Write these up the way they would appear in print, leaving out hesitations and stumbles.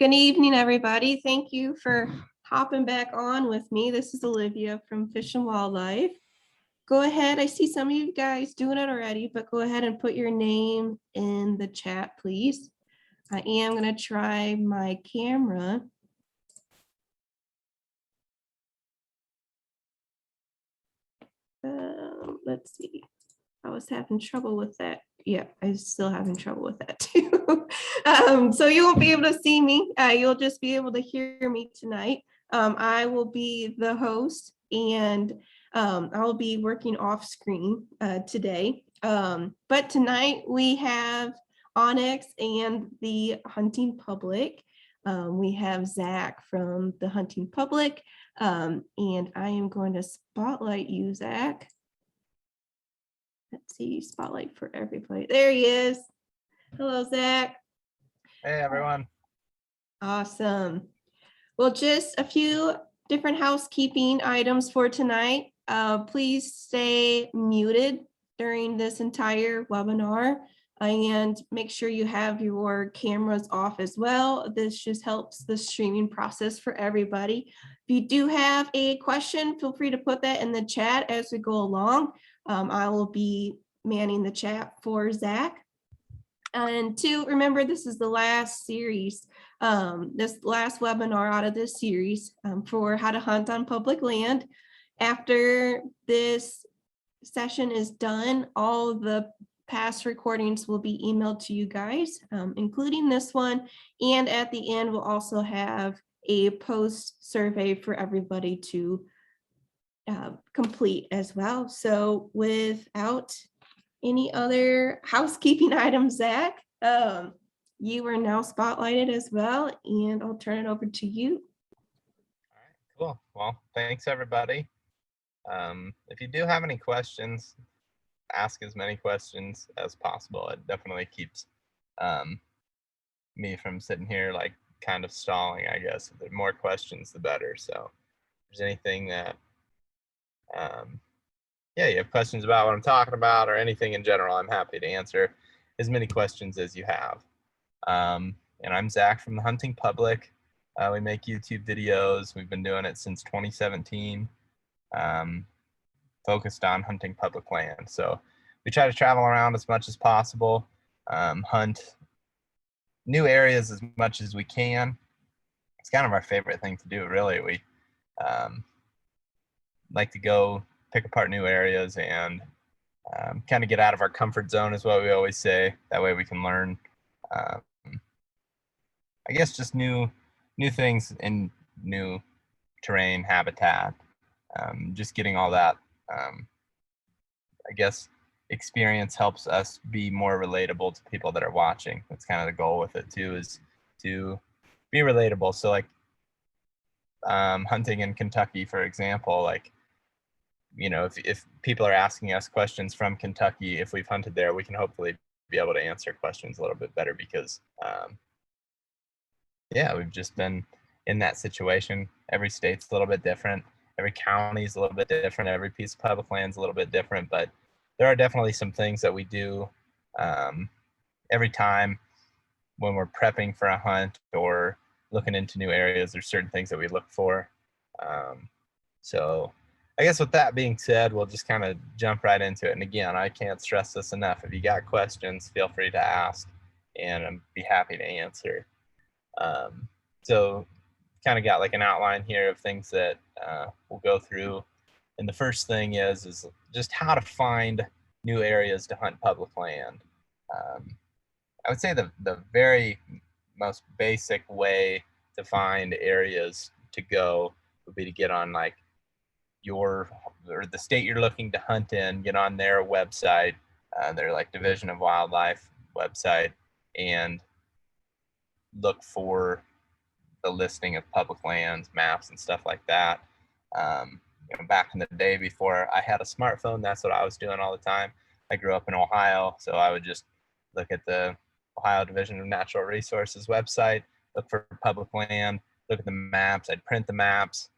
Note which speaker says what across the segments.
Speaker 1: Good evening, everybody. Thank you for hopping back on with me. This is Olivia from Fish and Wildlife. Go ahead. I see some of you guys doing it already, but go ahead and put your name in the chat, please. I am going to try my camera. Let's see. I was having trouble with that. Yeah, I'm still having trouble with that too. So you won't be able to see me. You'll just be able to hear me tonight. I will be the host, and I'll be working off screen today. But tonight we have onX and the hunting public. We have Zach from the hunting public, and I am going to spotlight you, Zach. Let's see, spotlight for everybody. There he is. Hello, Zach.
Speaker 2: Hey, everyone.
Speaker 1: Awesome. Well, just a few different housekeeping items for tonight. Please stay muted during this entire webinar and make sure you have your cameras off as well. This just helps the streaming process for everybody. If you do have a question, feel free to put that in the chat as we go along. I will be manning the chat for Zach. And two, remember, this is the last series, this last webinar out of this series for how to hunt on public land. After this session is done, all the past recordings will be emailed to you guys, including this one. And at the end, we'll also have a post survey for everybody to complete as well. So without any other housekeeping items, Zach, you are now spotlighted as well, and I'll turn it over to you.
Speaker 2: All right, cool. Well, thanks, everybody. If you do have any questions, ask as many questions as possible. It definitely keeps me from sitting here like kind of stalling, I guess. The more questions, the better. So if there's anything that you have questions about what I'm talking about or anything in general, I'm happy to answer as many questions as you have. And I'm Zach from the Hunting Public. We make YouTube videos. We've been doing it since 2017, focused on hunting public land. So we try to travel around as much as possible, hunt new areas as much as we can. It's kind of our favorite thing to do, really. We like to go pick apart new areas and kind of get out of our comfort zone is what we always say. That way we can learn, I guess, just new things in new terrain, habitat, just getting all that, I guess, experience helps us be more relatable to people that are watching. That's kind of the goal with it too, is to be relatable. So like hunting in Kentucky, for example, like, you know, if people are asking us questions from Kentucky, if we've hunted there, we can hopefully be able to answer questions a little bit better because, we've just been in that situation. Every state's a little bit different. Every county's a little bit different. Every piece of public land's a little bit different. But there are definitely some things that we do every time when we're prepping for a hunt or looking into new areas. There's certain things that we look for. So I guess with that being said, we'll just kind of jump right into it. And again, I can't stress this enough. If you got questions, feel free to ask, and I'd be happy to answer. So kind of got like an outline here of things that we'll go through. And the first thing is just how to find new areas to hunt public land. I would say the very most basic way to find areas to go would be to get on like or the state you're looking to hunt in, get on their website, their like Division of Wildlife website, and look for the listing of public lands, maps, and stuff like that. Back in the day before I had a smartphone, that's what I was doing all the time. I grew up in Ohio, so I would just look at the Ohio Division of Natural Resources website, look for public land, look at the maps. I'd print the maps.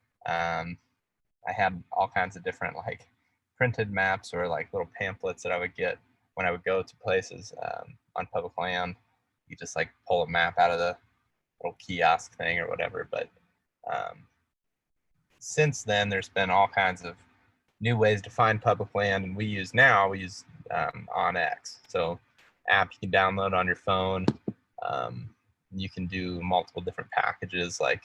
Speaker 2: I had all kinds of different like printed maps or like little pamphlets that I would get when I would go to places on public land. You just like pull a map out of the little kiosk thing or whatever. But since then, there's been all kinds of new ways to find public land, and we use onX. So app you can download on your phone. You can do multiple different packages. Like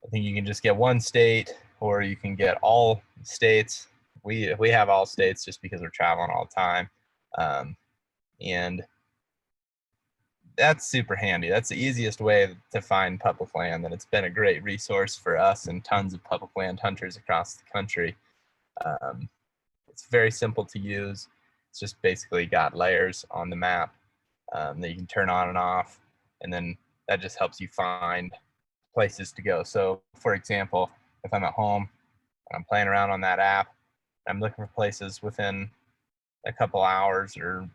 Speaker 2: I think you can just get one state, or you can get all states. We have all states just because we're traveling all the time, and that's super handy. That's the easiest way to find public land, and it's been a great resource for us and tons of public land hunters across the country. It's very simple to use. It's just basically got layers on the map that you can turn on and off, and then that just helps you find places to go. So for example, if I'm at home, I'm playing around on that app, I'm looking for places within a couple hours or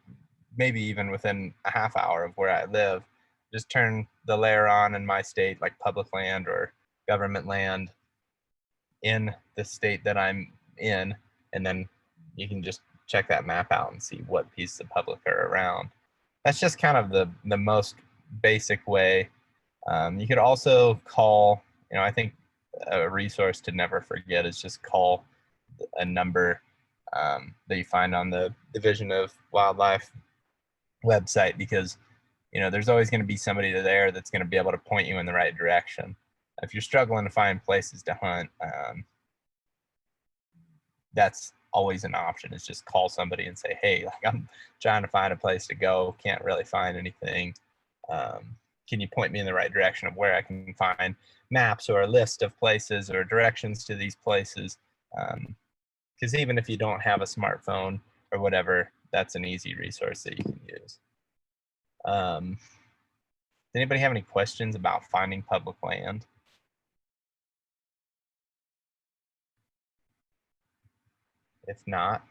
Speaker 2: maybe even within a half hour of where I live, just turn the layer on in my state, like public land or government land in the state that I'm in, and then you can just check that map out and see what pieces of public are around. That's just kind of the most basic way. You could also call, I think a resource to never forget is just call a number that you find on the Division of Wildlife website, because there's always going to be somebody there that's going to be able to point you in the right direction. If you're struggling to find places to hunt, that's always an option. Is just call somebody and say, hey, like I'm trying to find a place to go, can't really find anything. Can you point me in the right direction of where I can find maps or a list of places or directions to these places? Because even if you don't have a smartphone or whatever, that's an easy resource that you can use. Does anybody have any questions about finding public land? If not,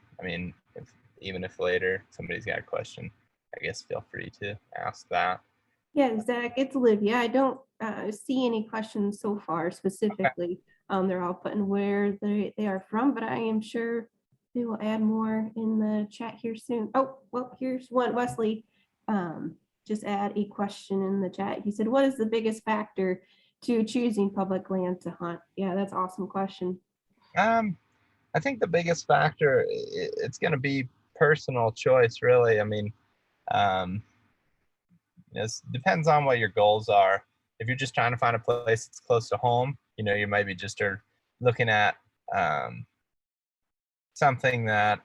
Speaker 2: even if later somebody's got a question, I guess feel free to ask that.
Speaker 1: Yeah, Zach, it's Olivia. I don't see any questions so far specifically. Okay. They're all putting where they are from, but I am sure they will add more in the chat here soon. Oh, well, here's one. Wesley just add a question in the chat. He said, what is the biggest factor to choosing public land to hunt? Yeah, that's an awesome question.
Speaker 2: I think the biggest factor, it's going to be personal choice, really. It depends on what your goals are. If you're just trying to find a place that's close to home, you maybe just are looking at something that,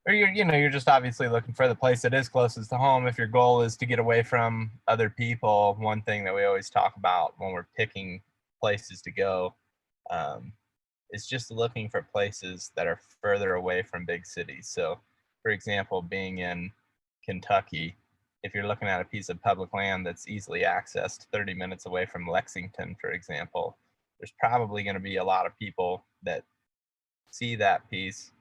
Speaker 2: or you're just obviously looking for the place that is closest to home. If your goal is to get away from other people, one thing that we always talk about when we're picking places to go is just looking for places that are further away from big cities. So, for example, being in Kentucky, if you're looking at a piece of public land that's easily accessed 30 minutes away from Lexington, for example, there's probably going to be a lot of people that see that piece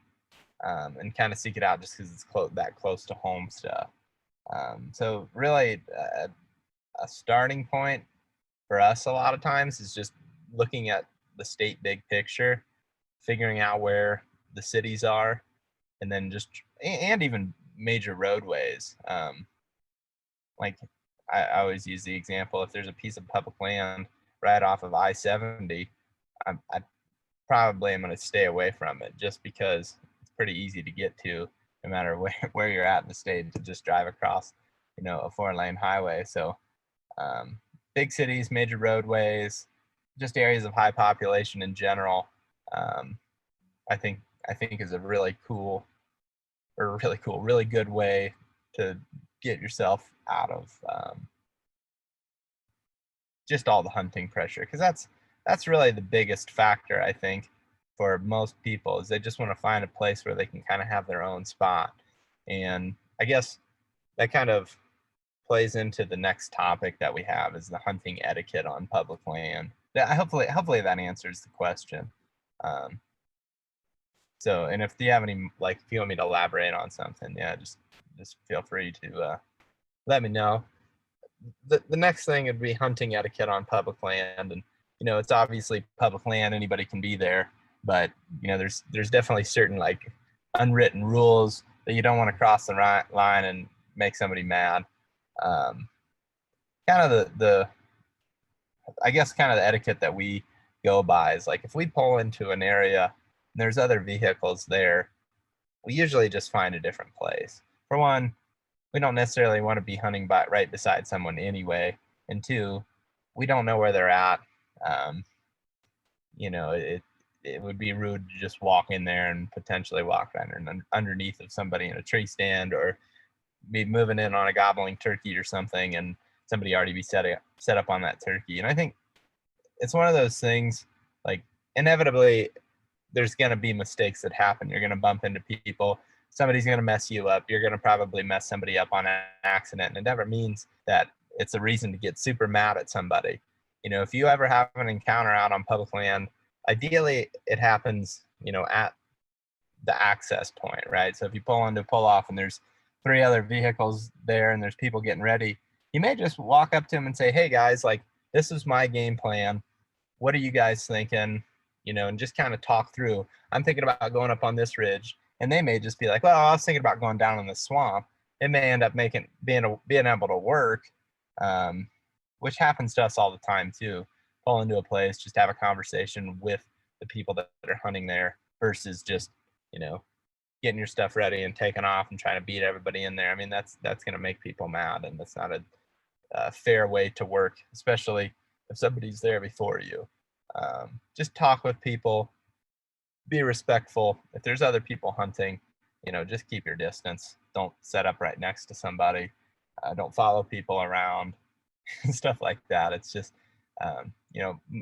Speaker 2: and kind of seek it out just because it's that close to home stuff. So really a starting point for us a lot of times is just looking at the state big picture, figuring out where the cities are, and then and even major roadways. Like I always use the example, if there's a piece of public land right off of I-70, I probably am going to stay away from it just because it's pretty easy to get to no matter where you're at in the state, to just drive across, a 4-lane highway. So big cities, major roadways, just areas of high population in general, I think is a really good way to get yourself out of just all the hunting pressure, because that's really the biggest factor, I think, for most people, is they just want to find a place where they can kind of have their own spot. And I guess that kind of plays into the next topic that we have, is the hunting etiquette on public land. Hopefully that answers the question. So, and if you have any, if you want me to elaborate on something, yeah, just feel free to let me know. The next thing would be hunting etiquette on public land. And, it's obviously public land, anybody can be there, but, there's definitely certain unwritten rules that you don't want to cross the line and make somebody mad. Kind kind of I guess kind of the etiquette that we go by is like if we pull into an area and there's other vehicles there, we usually just find a different place. For one, we don't necessarily want to be hunting right beside someone anyway, and two, we don't know where they're at. Um, it would be rude to just walk in there and potentially walk underneath of somebody in a tree stand, or be moving in on a gobbling turkey or something, and somebody already be set up on that turkey. And I think it's one of those things, like, inevitably there's going to be mistakes that happen. You're going to bump into people. Somebody's going to mess you up. You're going to probably mess somebody up on an accident. And it never means that it's a reason to get super mad at somebody. If you ever have an encounter out on public land, ideally it happens, at the access point, right? So if you pull off and there's 3 other vehicles there and there's people getting ready, you may just walk up to them and say, hey guys, like, this is my game plan. What are you guys thinking? And just kind of talk through. I'm thinking about going up on this ridge, and they may just be like, well, I was thinking about going down in the swamp. It may end up being able to work, which happens to us all the time too. Pull into a place, just have a conversation with the people that are hunting there versus just, getting your stuff ready and taking off and trying to beat everybody in there. I mean, that's going to make people mad, and that's not a fair way to work, especially if somebody's there before you. Just talk with people, be respectful. If there's other people hunting, just keep your distance. Don't set up right next to somebody. Don't follow people around, stuff like that. It's just,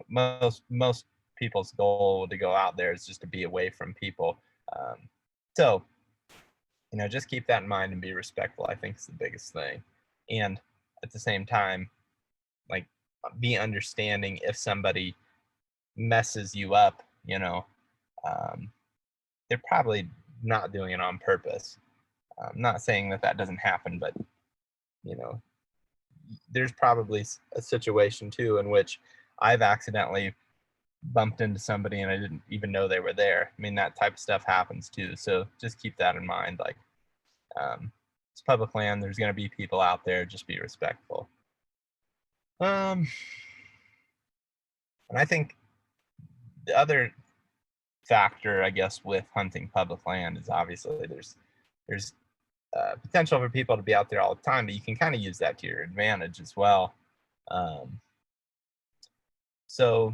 Speaker 2: most people's goal to go out there is just to be away from people. So, just keep that in mind and be respectful, I think, is the biggest thing. And at the same time, like, be understanding if somebody messes you up, they're probably not doing it on purpose. I'm not saying that doesn't happen, but there's probably a situation too in which I've accidentally bumped into somebody and I didn't even know they were there. I mean, that type of stuff happens too. So just keep that in mind. Like, it's public land. There's going to be people out there. Just be respectful. And I think the other factor, I guess, with hunting public land is obviously there's potential for people to be out there all the time, but you can kind of use that to your advantage as well. So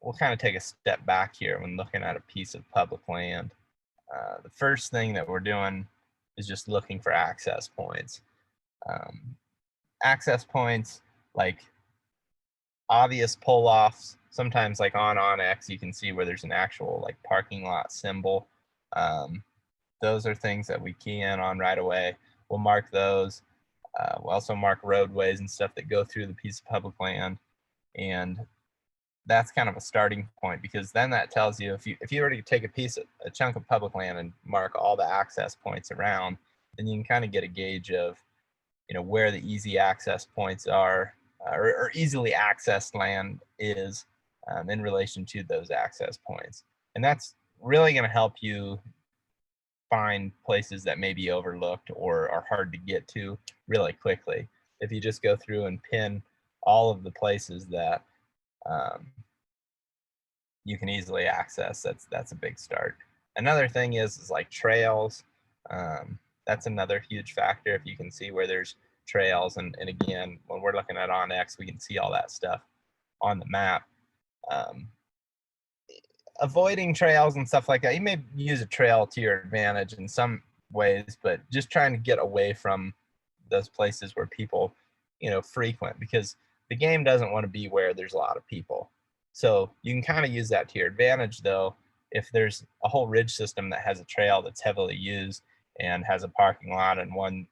Speaker 2: we'll kind of take a step back here when looking at a piece of public land. The first thing that we're doing is just looking for access points. Access points, like obvious pull-offs. Sometimes, like on onX, you can see where there's an actual like parking lot symbol. Those are things that we key in on right away. We'll mark those. We'll also mark roadways and stuff that go through the piece of public land, and that's kind of a starting point, because then that tells you if you already take a chunk of public land and mark all the access points around, then you can kind of get a gauge of where the easy access points are, or easily accessed land is, in relation to those access points. And that's really going to help you find places that may be overlooked or are hard to get to really quickly. If you just go through and pin all of the places that you can easily access, that's a big start. Another thing is like trails. That's another huge factor. If you can see where there's trails, and again, when we're looking at onX, we can see all that stuff on the map. Avoiding trails and stuff like that, you may use a trail to your advantage in some ways, but just trying to get away from those places where people frequent, because the game doesn't want to be where there's a lot of people. So you can kind of use that to your advantage, though, if there's a whole ridge system that has a trail that's heavily used and has a parking lot and one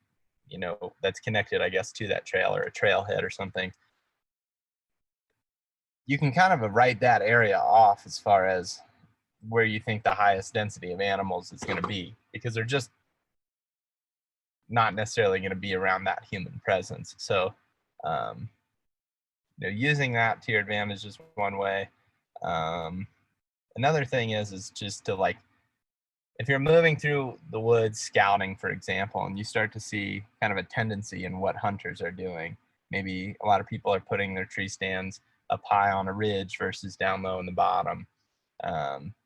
Speaker 2: that's connected, I guess, to that trail, or a trailhead or something. You can kind of write that area off as far as where you think the highest density of animals is going to be, because they're just not necessarily going to be around that human presence. So, using that to your advantage is one way. Another thing is just to, like, if you're moving through the woods scouting, for example, and you start to see kind of a tendency in what hunters are doing, maybe a lot of people are putting their tree stands up high on a ridge versus down low in the bottom.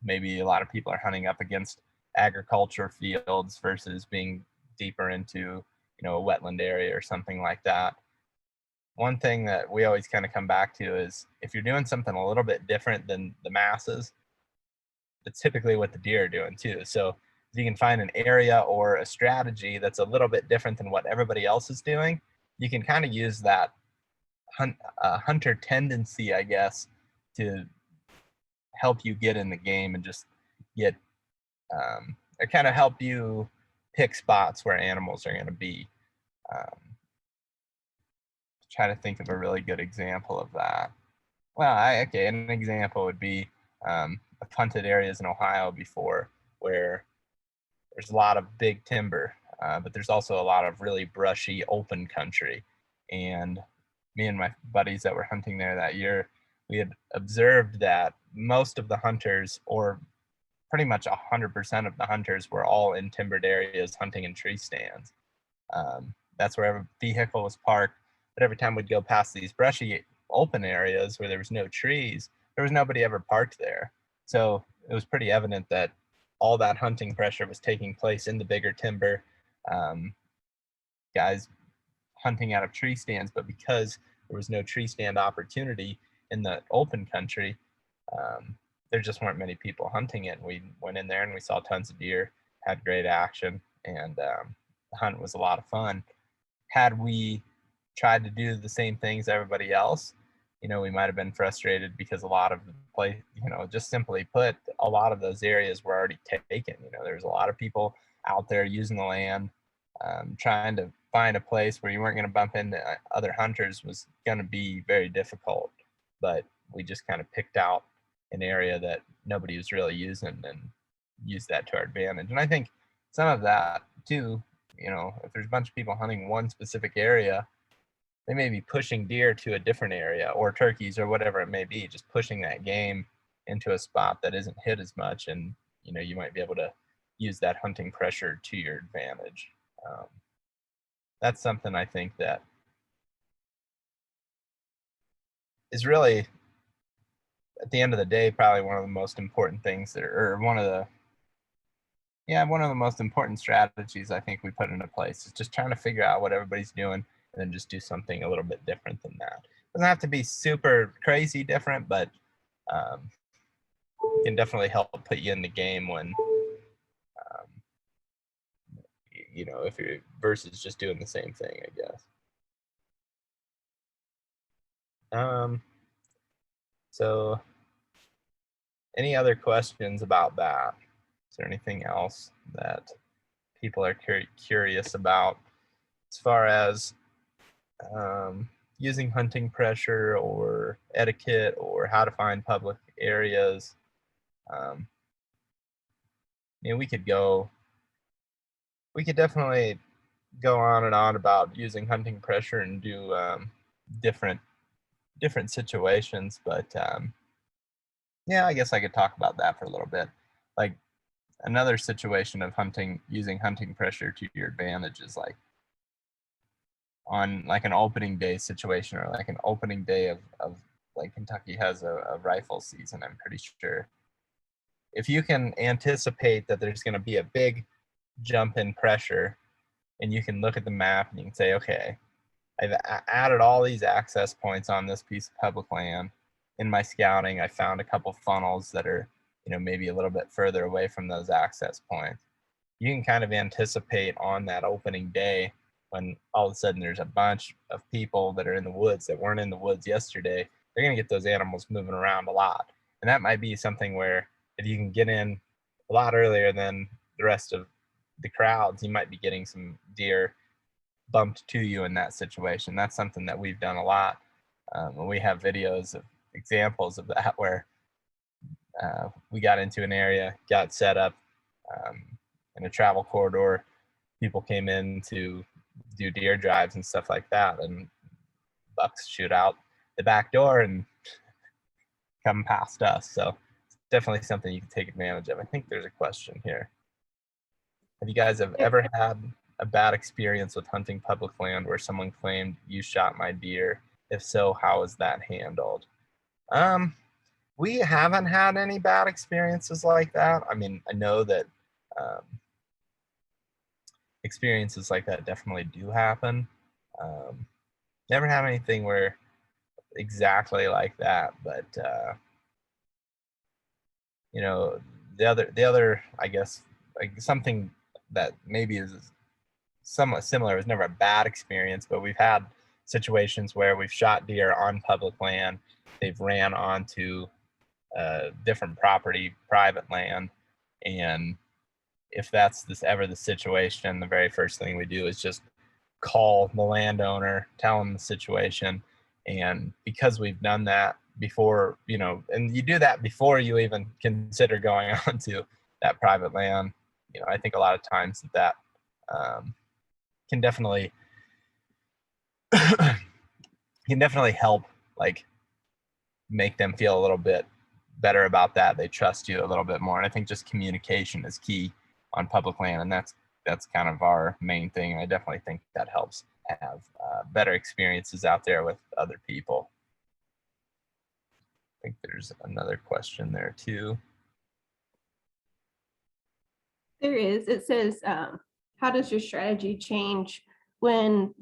Speaker 2: Maybe a lot of people are hunting up against agriculture fields versus being deeper into, a wetland area or something like that. One thing that we always kind of come back to is if you're doing something a little bit different than the masses, that's typically what the deer are doing too. So if you can find an area or a strategy that's a little bit different than what everybody else is doing, you can kind of use that hunter tendency, I guess, to help you get in the game and just get, or kind of help you pick spots where animals are going to be. Try to think of a really good example of that. Well, okay, an example would be I've hunted areas in Ohio before where there's a lot of big timber, but there's also a lot of really brushy open country. And me and my buddies that were hunting there that year, we had observed that most of the hunters, or pretty much 100% of the hunters, were all in timbered areas hunting in tree stands. That's where every vehicle was parked. But every time we'd go past these brushy open areas where there was no trees, there was nobody ever parked there. So it was pretty evident that all that hunting pressure was taking place in the bigger timber. Guys hunting out of tree stands, but because there was no tree stand opportunity in the open country, there just weren't many people hunting it. We went in there and we saw tons of deer, had great action, and the hunt was a lot of fun. Had we tried to do the same things everybody else, we might have been frustrated because a lot of the place, just simply put, a lot of those areas were already taken. There's a lot of people out there using the land, trying to find a place where you weren't going to bump into other hunters was going to be very difficult. But we just kind of picked out an area that nobody was really using and used that to our advantage. And I think some of that too, if there's a bunch of people hunting one specific area, they may be pushing deer to a different area, or turkeys, or whatever it may be, just pushing that game into a spot that isn't hit as much. And, you might be able to use that hunting pressure to your advantage. That's something I think that is really, at the end of the day, probably one of the most important things that, or one of the most important strategies I think we put into place is just trying to figure out what everybody's doing and then just do something a little bit different than that. It doesn't have to be super crazy different, but can definitely help put you in the game when, if you're versus just doing the same thing, I guess. So any other questions about that? Is there anything else that people are curious about as far as using hunting pressure or etiquette or how to find public areas? We could definitely go on and on about using hunting pressure and do different situations, but yeah, I guess I could talk about that for a little bit. Like another situation of using hunting pressure to your advantage is like on like an opening day situation, or like an opening day of like Kentucky has a rifle season, I'm pretty sure. If you can anticipate that there's going to be a big jump in pressure, and you can look at the map and you can say, okay, I've added all these access points on this piece of public land. In my scouting, I found a couple funnels that are, maybe a little bit further away from those access points. You can kind of anticipate on that opening day when all of a sudden there's a bunch of people that are in the woods that weren't in the woods yesterday. They're going to get those animals moving around a lot. And that might be something where if you can get in a lot earlier than the rest of the crowds, you might be getting some deer bumped to you in that situation. That's something that we've done a lot. And we have videos of examples of that where we got into an area, got set up in a travel corridor. People came in to do deer drives and stuff like that, and bucks shoot out the back door and come past us. So it's definitely something you can take advantage of. I think there's a question here. Have you guys ever had a bad experience with hunting public land where someone claimed you shot my deer? If so, how was that handled? We haven't had any bad experiences like that. I mean, I know that experiences like that definitely do happen. Never have anything where exactly like that, but you know, the other, I guess, like something that maybe is somewhat similar. It was never a bad experience, but we've had situations where we've shot deer on public land. They've ran onto different property, private land, and if that's ever the situation, the very first thing we do is just call the landowner, tell them the situation, and because we've done that before, and you do that before you even consider going onto that private land, I think a lot of times that can definitely help, like, make them feel a little bit better about that. They trust you a little bit more, and I think just communication is key on public land, and that's kind of our main thing. I definitely think that helps have better experiences out there with other people. I think there's another question there too.
Speaker 1: There is. It says, how does your strategy change when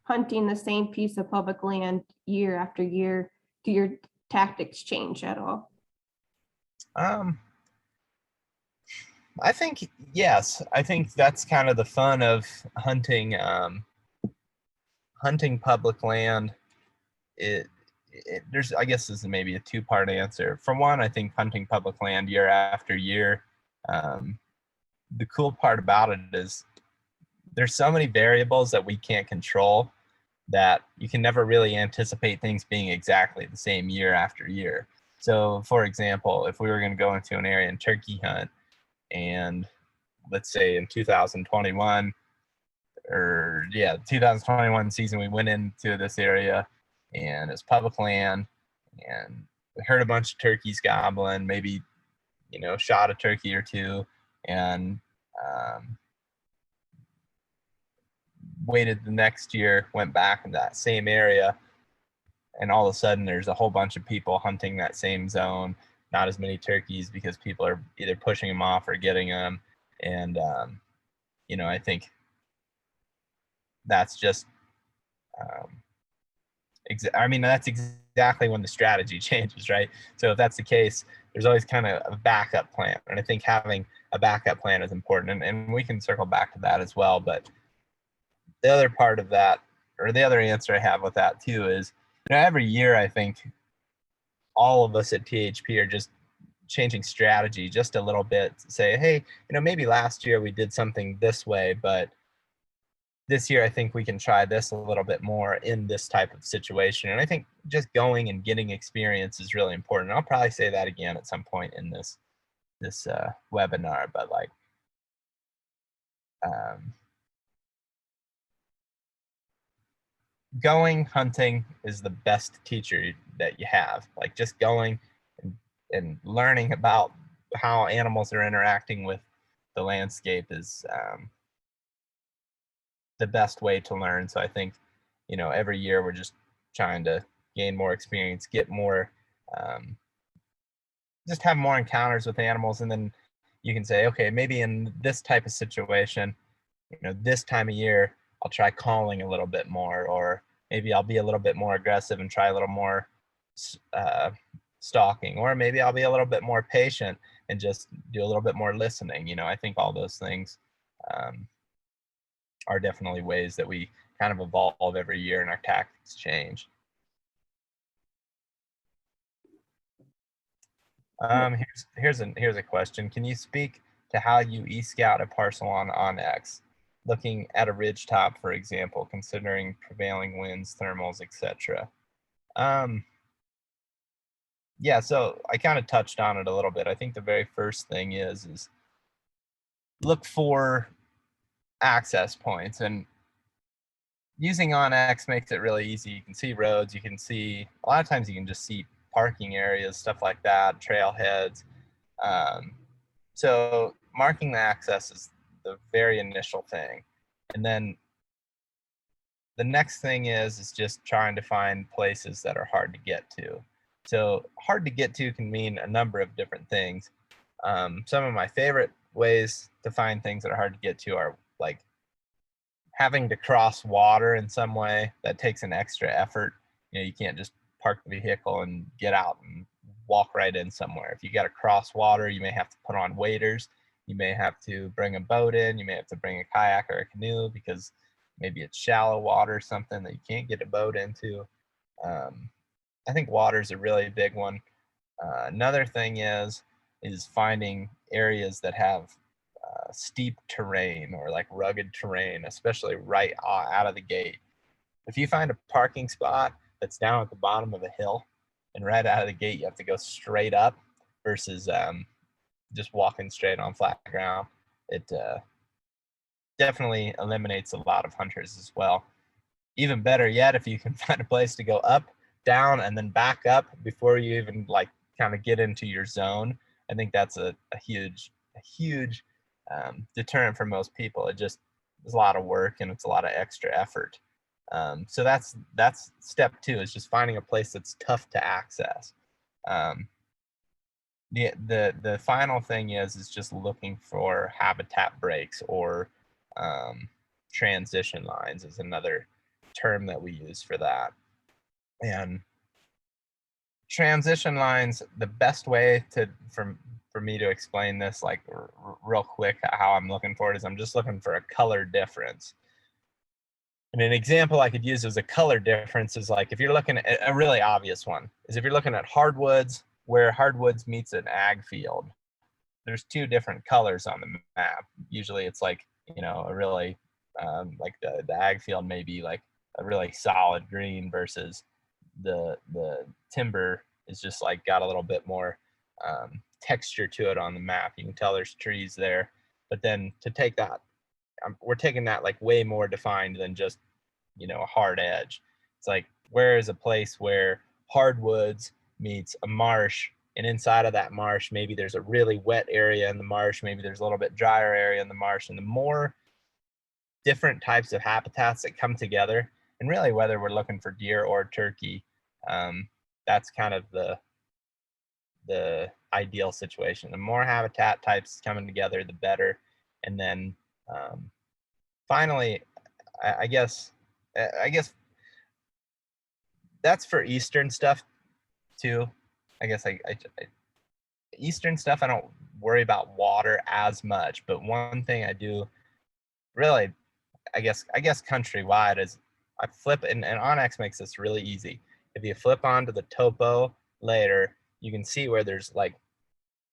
Speaker 1: hunting the same piece of public land year after year? Do your tactics change at all?
Speaker 2: I think yes. I think that's kind of the fun of hunting. Hunting public land. There's, I guess, this is maybe a two-part answer. For one, I think hunting public land year after year. The cool part about it is there's so many variables that we can't control that you can never really anticipate things being exactly the same year after year. So, for example, if we were going to go into an area and turkey hunt, and let's say in 2021, 2021 season, we went into this area and it's public land, and we heard a bunch of turkeys gobbling, maybe, shot a turkey or two, and waited the next year, went back in that same area, and all of a sudden there's a whole bunch of people hunting that same zone, not as many turkeys because people are either pushing them off or getting them. And I think that's just that's exactly when the strategy changes, right? So if that's the case, there's always kind of a backup plan, and I think having a backup plan is important, and we can circle back to that as well. But the other part of that, or the other answer I have with that too, is every year I think all of us at THP are just changing strategy just a little bit to say, hey, maybe last year we did something this way, but this year I think we can try this a little bit more in this type of situation. And I think just going and getting experience is really important. I'll probably say that again at some point in this webinar, but like going hunting is the best teacher that you have. Like just going and learning about how animals are interacting with the landscape is the best way to learn. So I think, every year we're just trying to gain more experience, get more, just have more encounters with animals. And then you can say, okay, maybe in this type of situation, this time of year, I'll try calling a little bit more, or maybe I'll be a little bit more aggressive and try a little more stalking, or maybe I'll be a little bit more patient and just do a little bit more listening. I think all those things are definitely ways that we kind of evolve every year and our tactics change. Here's a question. Can you speak to how you e-scout a parcel on onX, looking at a ridge top, for example, considering prevailing winds, thermals, etc.? Yeah, so I kind of touched on it a little bit. I think the very first thing is look for access points, and using onX makes it really easy. You can see roads, you can see, a lot of times you can just see parking areas, stuff like that, trailheads. So marking the access is the very initial thing. And then the next thing is just trying to find places that are hard to get to. So hard to get to can mean a number of different things. Some of my favorite ways to find things that are hard to get to are like having to cross water in some way that takes an extra effort. You know, you can't just park the vehicle and get out and walk right in somewhere. If you got to cross water, you may have to put on waders. You may have to bring a boat in. You may have to bring a kayak or a canoe because maybe it's shallow water, something that you can't get a boat into. I think water is a really big one. Another thing is finding areas that have steep terrain or like rugged terrain, especially right out of the gate. If you find a parking spot that's down at the bottom of a hill and right out of the gate you have to go straight up versus just walking straight on flat ground, it definitely eliminates a lot of hunters as well. Even better yet, if you can find a place to go up, down, and then back up before you even like kind of get into your zone, I think that's a huge deterrent for most people. It just is a lot of work and it's a lot of extra effort. So that's step 2, is just finding a place that's tough to access. The final thing is just looking for habitat breaks or transition lines is another term that we use for that. And transition lines, the best way for me to explain this like real quick how I'm looking for it is I'm just looking for a color difference. And an example I could use as a color difference is like if you're looking at a really obvious one is if you're looking at hardwoods, where hardwoods meets an ag field, there's 2 different colors on the map. Usually it's like, you know, a really like the ag field may be like a really solid green versus the timber is just like got a little bit more texture to it on the map. You can tell there's trees there, but then to take that, we're taking that like way more defined than just, you know, a hard edge. It's like, where is a place where hardwoods meets a marsh, and inside of that marsh maybe there's a really wet area in the marsh, maybe there's a little bit drier area in the marsh, and the more different types of habitats that come together, and really whether we're looking for deer or turkey, that's kind of the ideal situation. The more habitat types coming together, the better. And then finally, I guess that's for Eastern stuff too. I guess Eastern stuff, I don't worry about water as much, but one thing I do really, I guess countrywide is I flip, and onX makes this really easy. If you flip onto the topo later, you can see where there's like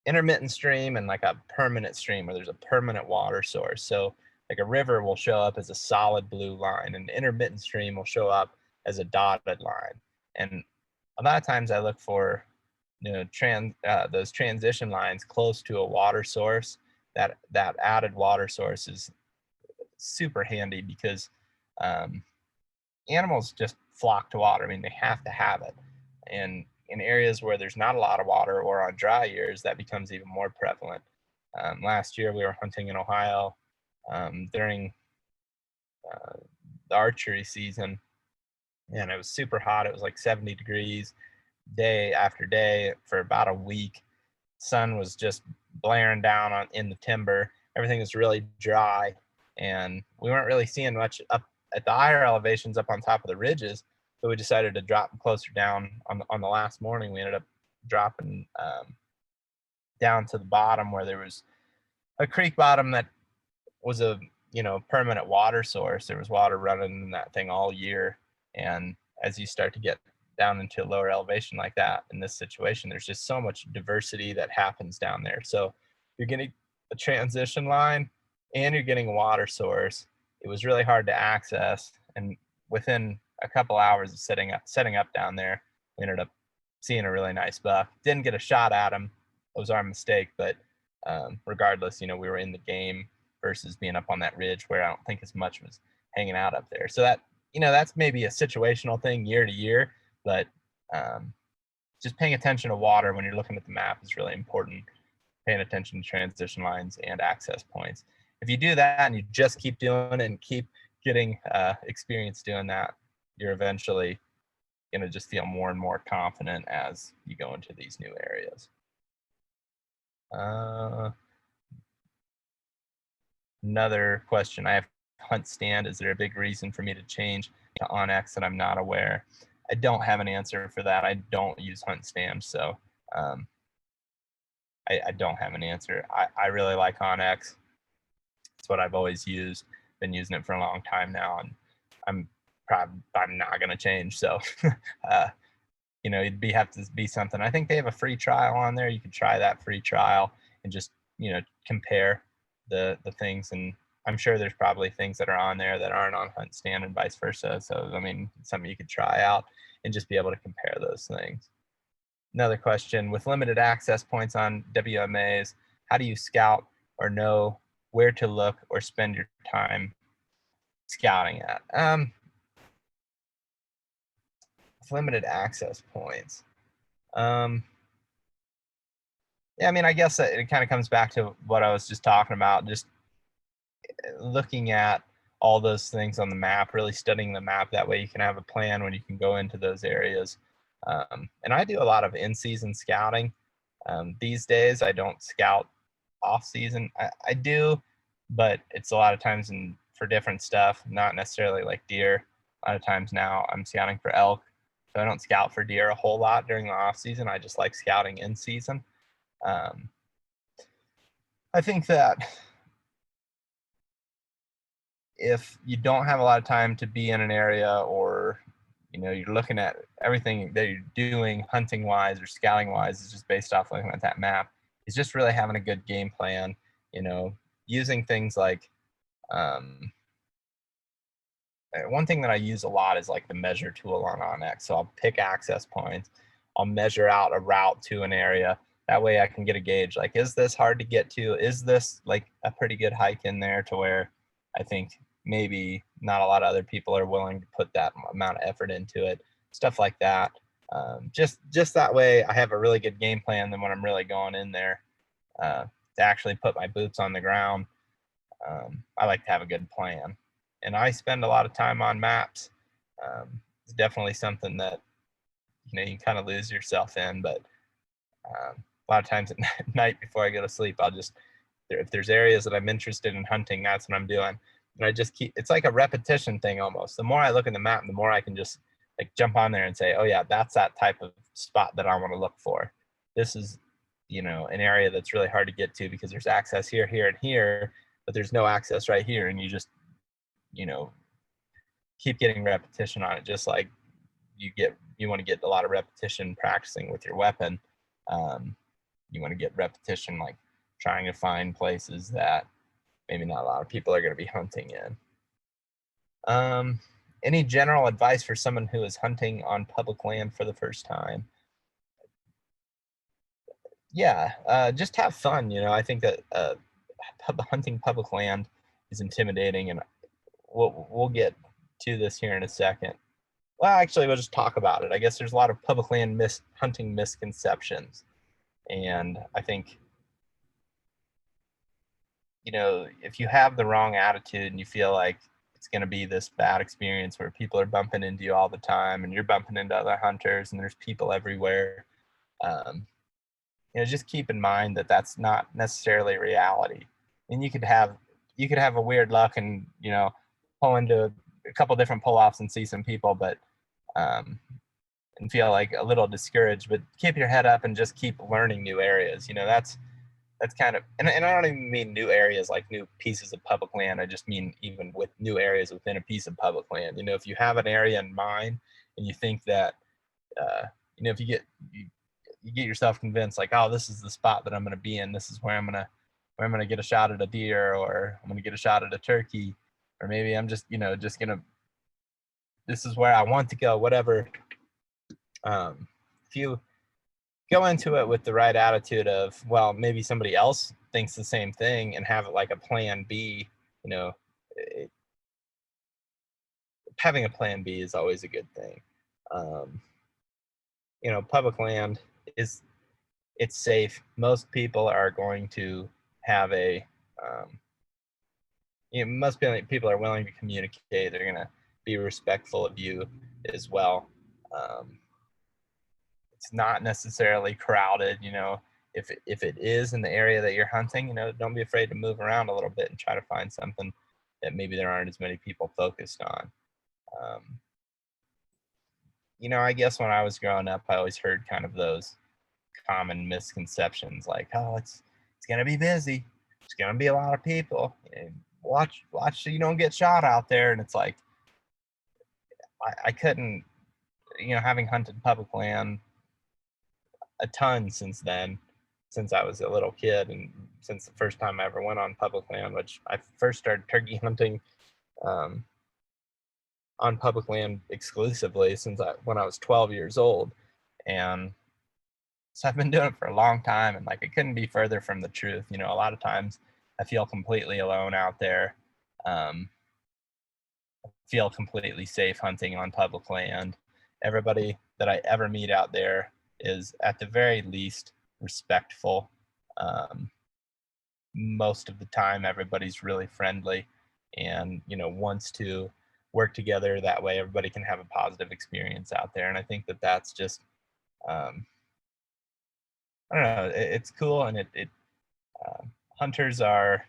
Speaker 2: intermittent stream and like a permanent stream where there's a permanent water source. So like a river will show up as a solid blue line, and intermittent stream will show up as a dotted line. And a lot of times I look for, you know, those transition lines close to a water source. That added water source is super handy because animals just flock to water. I mean, they have to have it. And in areas where there's not a lot of water or on dry years, that becomes even more prevalent. Last year we were hunting in Ohio during the archery season, and it was super hot. It was like 70 degrees day after day for about a week. Sun was just blaring down in the timber. Everything was really dry, and we weren't really seeing much up at the higher elevations up on top of the ridges. So we decided to drop closer down on the last morning. We ended up dropping down to the bottom where there was a creek bottom that was a, you know, permanent water source. There was water running in that thing all year. And as you start to get down into a lower elevation like that in this situation, there's just so much diversity that happens down there. So you're getting a transition line and you're getting a water source. It was really hard to access, and within a couple hours of setting up down there, we ended up seeing a really nice buck. Didn't get a shot at him. It was our mistake, but regardless, you know, we were in the game versus being up on that ridge where I don't think as much was hanging out up there. So that, you know, that's maybe a situational thing year to year, but just paying attention to water when you're looking at the map is really important. Paying attention to transition lines and access points. if you do that and you just keep doing it and keep getting experience doing that, you're eventually going to just feel more and more confident as you go into these new areas. Another question I have: hunt stand, is there a big reason for me to change to onX that I'm not aware? I don't have an answer for that. I don't use hunt stand, so I don't have an answer. I really like onX. It's what I've always used. Been using it for a long time now, and I'm not gonna change. So, you know, it'd have to be something. I think they have a free trial on there. You could try that free trial and just, you know, compare the things. And I'm sure there's probably things that are on there that aren't on hunt stand and vice versa. So, I mean, it's something you could try out and just be able to compare those things. Another question: with limited access points on WMAs, how do you scout or know where to look or spend your time scouting at? With limited access points. Yeah, I mean, I guess it kind of comes back to what I was just talking about, just looking at all those things on the map, really studying the map. That way you can have a plan when you can go into those areas. And I do a lot of in-season scouting. These days, I don't scout off-season. I do, but it's a lot of times for different stuff, not necessarily like deer. A lot of times now I'm scouting for elk, so I don't scout for deer a whole lot during the off-season. I just like scouting in season. I think that if you don't have a lot of time to be in an area, or you know, you're looking at everything that you're doing hunting wise or scouting wise is just based off looking at that map, it's just really having a good game plan, you know, using things like one thing that I use a lot is like the measure tool on onX. So I'll pick access points, I'll measure out a route to an area. That way I can get a gauge, like, is this hard to get to? Is this like a pretty good hike in there to where I think maybe not a lot of other people are willing to put that amount of effort into it, stuff like that. Just that way I have a really good game plan than when I'm really going in there to actually put my boots on the ground. I like to have a good plan, and I spend a lot of time on maps. It's definitely something that, you know, you kind of lose yourself in, but a lot of times at night before I go to sleep, I'll just, if there's areas that I'm interested in hunting, that's what I'm doing. And I just keep, it's like a repetition thing almost. The more I look at the map, the more I can just like jump on there and say, oh yeah, that's that type of spot that I want to look for. This is, you know, an area that's really hard to get to because there's access here, here, and here, but there's no access right here. And you just, you know, keep getting repetition on it. Just like you want to get a lot of repetition practicing with your weapon. You want to get repetition, like trying to find places that maybe not a lot of people are going to be hunting in. Any general advice for someone who is hunting on public land for the first time? Yeah, just have fun. You know, I think that hunting public land is intimidating, and we'll get to this here in a second. Well, actually, we'll just talk about it. I guess there's a lot of public land hunting misconceptions, and I think, you know, if you have the wrong attitude and you feel like it's going to be this bad experience where people are bumping into you all the time and you're bumping into other hunters and there's people everywhere, you know, just keep in mind that that's not necessarily reality. And you could have a weird luck and, you know, pull into a couple different pull-offs and see some people, but and feel like a little discouraged. But keep your head up and just keep learning new areas. You know, that's kind of, and I don't even mean new areas like new pieces of public land. I just mean even with new areas within a piece of public land. You know, if you have an area in mind and you think that, you know, if you get yourself convinced, like, oh, this is the spot that I'm going to be in. This is where I'm going to get a shot at a deer, or I'm going to get a shot at a turkey, or maybe I'm just, you know, this is where I want to go, whatever. If you go into it with the right attitude of, well, maybe somebody else thinks the same thing, and have it like a plan B, you know, having a plan B is always a good thing. You know, public land it's safe. Most people are going to have a most people are willing to communicate. They're gonna be respectful of you as well. It's not necessarily crowded. If it is in the area that you're hunting, don't be afraid to move around a little bit and try to find something that maybe there aren't as many people focused on. I guess when I was growing up, I always heard kind of those common misconceptions like, oh, it's gonna be busy, it's gonna be a lot of people, and watch so you don't get shot out there. And it's like, I couldn't, having hunted public land a ton since then, since I was a little kid, and since the first time I ever went on public land, which I first started turkey hunting on public land exclusively when I was 12 years old. And so I've been doing it for a long time, and like, it couldn't be further from the truth. A lot of times I feel completely alone out there. Feel completely safe hunting on public land. Everybody that I ever meet out there is at the very least respectful. Most of the time, everybody's really friendly and, wants to work together. That way everybody can have a positive experience out there. And I think that that's just, I don't know, it's cool. And hunters are,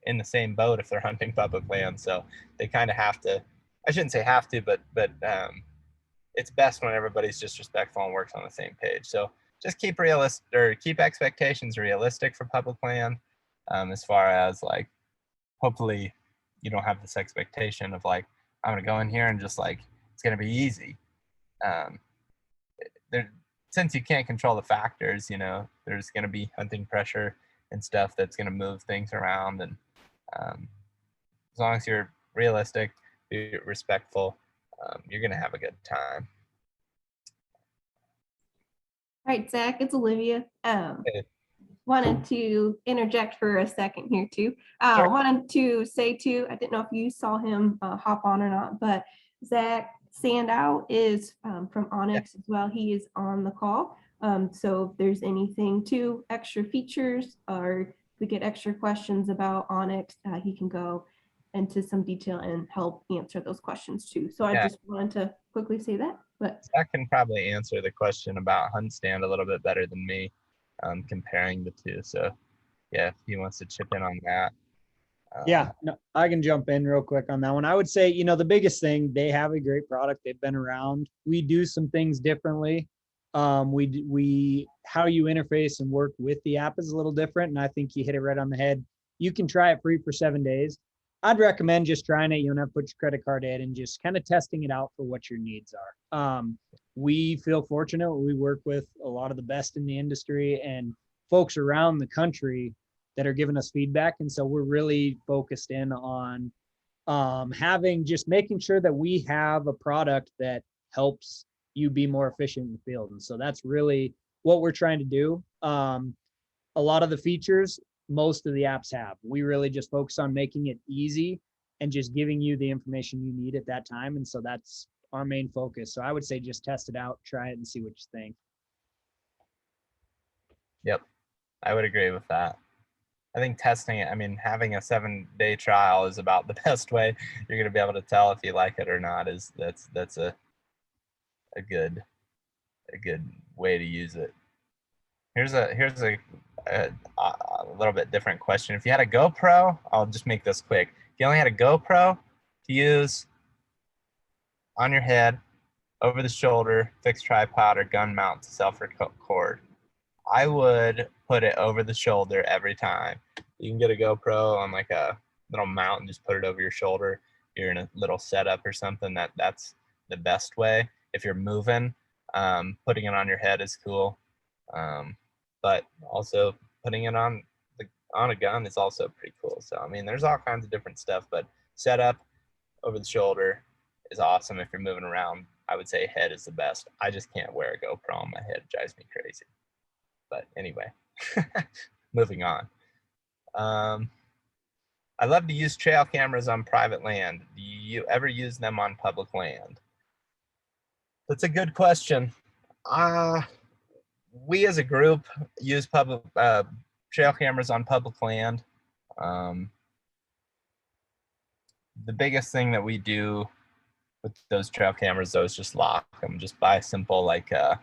Speaker 2: in the same boat if they're hunting public land. So they kind of have to, I shouldn't say have to, but it's best when everybody's just respectful and works on the same page. So just keep expectations realistic for public land, as far as like, hopefully you don't have this expectation of like, I'm gonna go in here and just like, it's gonna be easy. Since you can't control the factors, there's gonna be hunting pressure and stuff that's gonna move things around. And as long as you're realistic, be respectful, you're gonna have a good time.
Speaker 1: All right, Zach, it's Olivia.
Speaker 2: Okay.
Speaker 1: Wanted to interject for a second here too.
Speaker 2: Sure.
Speaker 1: Wanted to say too, I didn't know if you saw him hop on or not, but Zach Sandow is from onX as well. He is on the call. So if there's anything too, extra features, or if we get extra questions about onX, he can go into some detail and help answer those questions too. So I just wanted to quickly say that. But
Speaker 2: Zach can probably answer the question about hunt stand a little bit better than me, comparing the two. So yeah, if he wants to chip in on that.
Speaker 3: Yeah, no, I can jump in real quick on that one. I would say, the biggest thing, they have a great product. They've been around. We do some things differently. How you interface and work with the app is a little different. And I think you hit it right on the head. You can try it free for 7 days. I'd recommend just trying it. You don't have to put your credit card in, and just kind of testing it out for what your needs are. We feel fortunate. We work with a lot of the best in the industry and folks around the country that are giving us feedback. And so we're really focused in on making sure that we have a product that helps you be more efficient in the field. And so that's really what we're trying to do. A lot of the features, most of the apps have. We really just focus on making it easy and just giving you the information you need at that time. And so that's our main focus. So I would say just test it out, try it, and see what you think.
Speaker 2: Yep, I would agree with that. I think testing it, having a 7-day trial is about the best way you're going to be able to tell if you like it or not. That's a good way to use it. Here's a little bit different question. If you had a GoPro, I'll just make this quick. If you only had a GoPro to use on your head, over the shoulder, fixed tripod, or gun mount to self-record, I would put it over the shoulder every time. You can get a GoPro on like a little mount and just put it over your shoulder. You're in a little setup or something, that's the best way. If you're moving, putting it on your head is cool. But also putting it on a gun is also pretty cool. So, there's all kinds of different stuff, but setup over the shoulder is awesome. If you're moving around, I would say head is the best. I just can't wear a GoPro on my head. It drives me crazy. But anyway, moving on. I love to use trail cameras on private land. Do you ever use them on public land? That's a good question. We as a group use public trail cameras on public land. the biggest thing that we do with those trail cameras though is just lock them. Just buy simple like oh,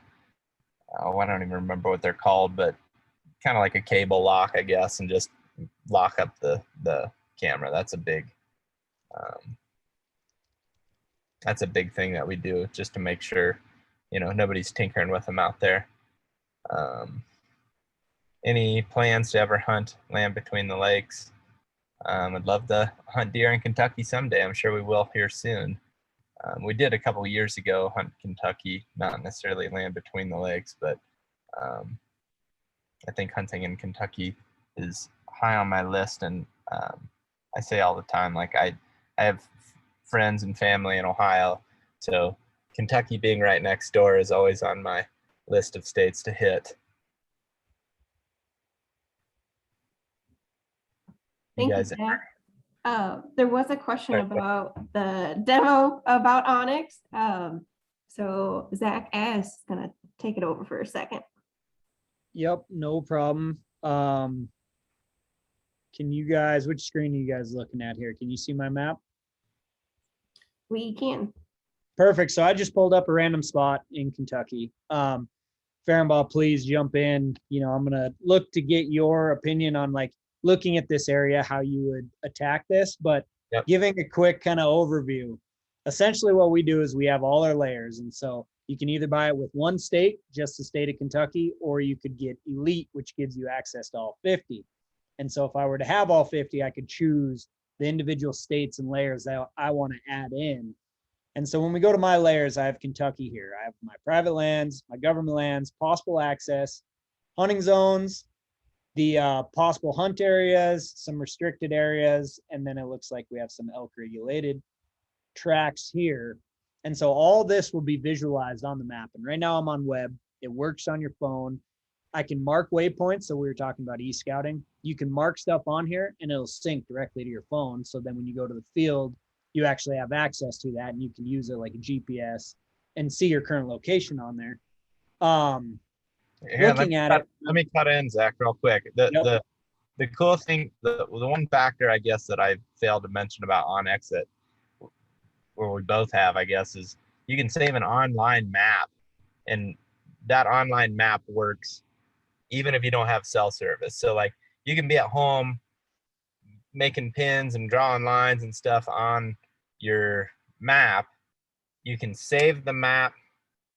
Speaker 2: I don't even remember what they're called, but kind of like a cable lock, I guess, and just lock up the camera. That's a big thing that we do, just to make sure, you know, nobody's tinkering with them out there. Any plans to ever hunt land between the lakes? I'd love to hunt deer in Kentucky someday. I'm sure we will here soon. We did a couple years ago hunt Kentucky, not necessarily land between the lakes, but I think hunting in Kentucky is high on my list. And I say all the time, like I have friends and family in Ohio, so Kentucky being right next door is always on my list of states to hit.
Speaker 1: Thank you,
Speaker 2: guys
Speaker 1: Zach. There was a question
Speaker 2: Sorry.
Speaker 1: about the demo about onX. So Zach S is gonna take it over for a second.
Speaker 3: Yep, no problem. Can you guys, which screen are you guys looking at here? Can you see my map?
Speaker 1: We can.
Speaker 3: Perfect. So I just pulled up a random spot in Kentucky. Farrenball, please jump in. You know, I'm gonna look to get your opinion on like looking at this area, how you would attack this, but
Speaker 2: Yep.
Speaker 3: Giving a quick kind of overview. Essentially what we do is we have all our layers. And so you can either buy it with one state, just the state of Kentucky, or you could get Elite, which gives you access to all 50. And so if I were to have all 50, I could choose the individual states and layers that I want to add in. And so when we go to my layers, I have Kentucky here. I have my private lands, my government lands, possible access, hunting zones, the possible hunt areas, some restricted areas, and then it looks like we have some elk regulated tracks here. And so all this will be visualized on the map. And right now I'm on web. It works on your phone. I can mark waypoints. So we were talking about e-scouting. You can mark stuff on here and it'll sync directly to your phone. So then when you go to the field, you actually have access to that and you can use it like a GPS and see your current location on there.
Speaker 2: Here,
Speaker 3: Looking at it.
Speaker 2: Let me cut in, Zach, real quick. The cool thing, the one factor I guess that I failed to mention about onX that where we both have, I guess, is you can save an online map, and that online map works even if you don't have cell service. So like you can be at home making pins and drawing lines and stuff on your map. You can save the map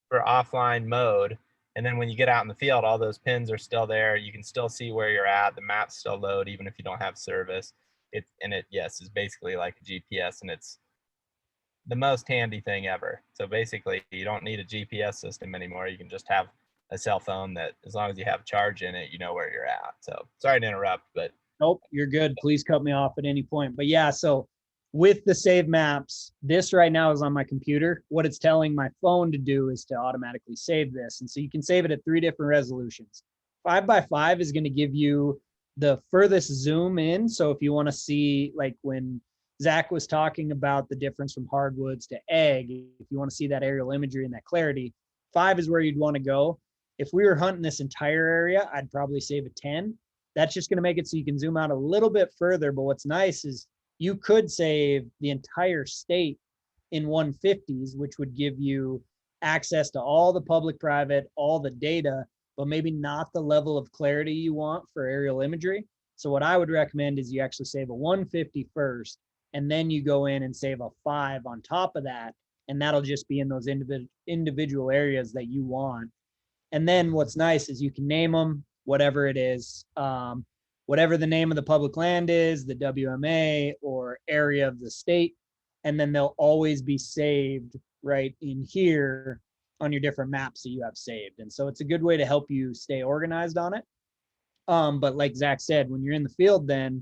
Speaker 2: for offline mode, and then when you get out in the field, all those pins are still there. You can still see where you're at. The map's still load even if you don't have service. It is basically like a GPS, and it's the most handy thing ever. So basically you don't need a GPS system anymore. You can just have a cell phone that, as long as you have charge in it, you know where you're at. So sorry to interrupt, but
Speaker 3: nope, you're good. Please cut me off at any point. But yeah, so with the save maps, this right now is on my computer. What it's telling my phone to do is to automatically save this. And so you can save it at 3 different resolutions. 5x5 is going to give you the furthest zoom in. So if you want to see, like when Zach was talking about the difference from hardwoods to egg, if you want to see that aerial imagery and that clarity, 5 is where you'd want to go. If we were hunting this entire area, I'd probably save a 10. That's just going to make it so you can zoom out a little bit further. But what's nice is you could save the entire state in 150s, which would give you access to all the public, private, all the data, but maybe not the level of clarity you want for aerial imagery. So what I would recommend is you actually save a 150 first, and then you go in and save a 5 on top of that. And that'll just be in those individual areas that you want. And then what's nice is you can name them, whatever it is, whatever the name of the public land is, the WMA or area of the state, and then they'll always be saved right in here on your different maps that you have saved. And so it's a good way to help you stay organized on it. But like Zach said, when you're in the field, then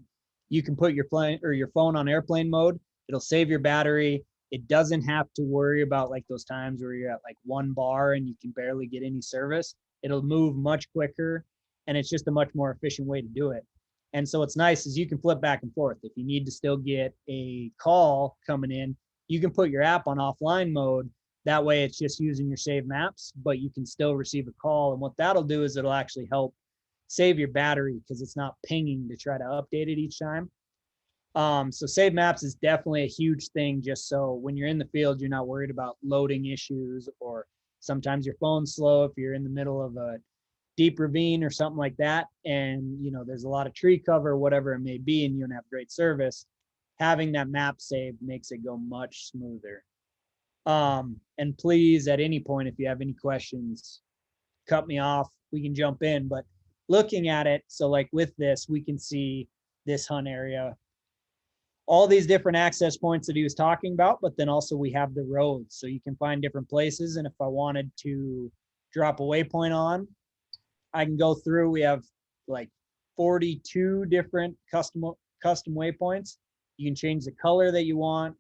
Speaker 3: you can put your phone on airplane mode. It'll save your battery. It doesn't have to worry about like those times where you're at like 1 bar and you can barely get any service. It'll move much quicker, and it's just a much more efficient way to do it. And so what's nice is you can flip back and forth. If you need to still get a call coming in, you can put your app on offline mode. That way it's just using your save maps, but you can still receive a call. And what that'll do is it'll actually help save your battery because it's not pinging to try to update it each time. So save maps is definitely a huge thing, just so when you're in the field, you're not worried about loading issues, or sometimes your phone's slow if you're in the middle of a deep ravine or something like that. And, there's a lot of tree cover, whatever it may be, and you don't have great service. Having that map saved makes it go much smoother. And please, at any point, if you have any questions, cut me off. We can jump in, but looking at it, so like with this, we can see this hunt area, all these different access points that he was talking about, but then also we have the roads, so you can find different places. And if I wanted to drop a waypoint on, I can go through. We have like 42 different custom waypoints. You can change the color that you want.